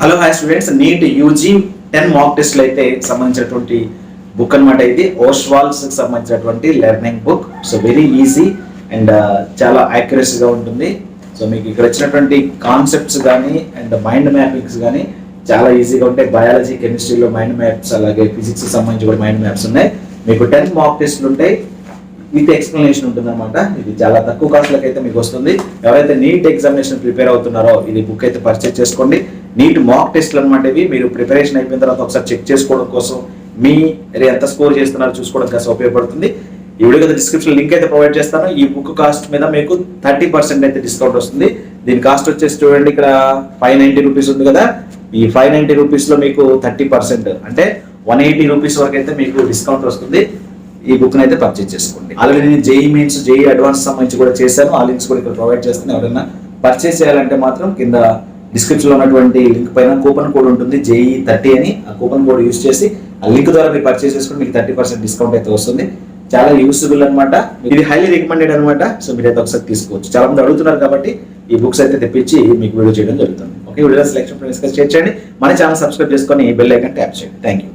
Hello hi students, NEET UG 10 మాక్ టెస్ట్లు అయితే సంబంధించినటువంటి బుక్ అనమాట. ఇది ఓస్వాల్స్ కి సంబంధించినటువంటి learning book. So very easy and చాలా యాక్యురసీగా ఉంటుంది. సో మీకు ఇక్కడ వచ్చినటువంటి కాన్సెప్ట్స్ కానీ అండ్ మైండ్ మ్యాపింగ్స్ కానీ చాలా ఈజీగా ఉంటాయి. బయాలజీ, కెమిస్ట్రీలో మైండ్ మ్యాప్స్, అలాగే ఫిజిక్స్ సంబంధించి కూడా మైండ్ మ్యాప్స్ ఉన్నాయి. మీకు 10 మాక్ టెస్ట్లు ఉంటాయి విత్ ఎక్స్ప్లెనేషన్ ఉంటుంది అనమాట. ఇది చాలా తక్కువ కాస్ట్లకు అయితే మీకు వస్తుంది. ఎవరైతే నీట్ ఎగ్జామినేషన్ ప్రిపేర్ అవుతున్నారో ఇది బుక్ అయితే పర్చేజ్ చేసుకోండి. నీట్ మాక్ టెస్ట్లు అనమాట ఇవి. మీరు ప్రిపరేషన్ అయిపోయిన తర్వాత ఒకసారి చెక్ చేసుకోవడం కోసం, మీరు ఎంత స్కోర్ చేస్తున్నారో చూసుకోవడం కోసం ఉపయోగపడుతుంది. ఈ వీడియో డిస్క్రిప్షన్ లింక్ అయితే ప్రొవైడ్ చేస్తాను. ఈ బుక్ కాస్ట్ మీద మీకు 30% అయితే డిస్కౌంట్ వస్తుంది. దీని కాస్ట్ వచ్చేసి చూడండి, ఇక్కడ 590 రూపీస్ ఉంది కదా. ఈ 590 రూపీస్ లో మీకు 30% అంటే 180 రూపీస్ వరకు అయితే మీకు డిస్కౌంట్ వస్తుంది. ఈ బుక్ అయితే పర్చేజ్ చేసుకోండి. ఆల్రెడీ నేను జేఈ మెయిన్స్, జేఈ అడ్వాన్స్ సంబంధించి కూడా చేశాను. ఆ లింక్స్ కూడా ఇక్కడ ప్రొవైడ్ చేస్తాను. ఎవరైనా పర్చేజ్ చేయాలంటే మాత్రం కింద డిస్క్రిప్షన్ లో ఉన్నటువంటి లింక్ పైన కూపన్ కోడ్ ఉంటుంది, జేఈ 30 అని. ఆ కూపన్ కోడ్ యూస్ చేసి ఆ లింక్ ద్వారా మీరు పర్చేజ్ చేసుకుని మీకు 30% డిస్కౌంట్ అయితే వస్తుంది. చాలా యూస్ఫుల్ అనమాట. ఇది హైలీ రికమెండెడ్ అనమాట. సో మీరైతే ఒకసారి తీసుకోవచ్చు. చాలా మంది అడుగుతున్నారు కాబట్టి ఈ బుక్స్ అయితే తెప్పించి మీకు వీడియో చేయడం జరుగుతుంది. ఓకే, వీడియో సెలెక్షన్ డిస్కస్ చేయండి. మన ఛానల్ సబ్స్క్రైబ్ చేసుకొని బెల్ ఐకాన్ ట్యాప్ చేయండి. Thank you.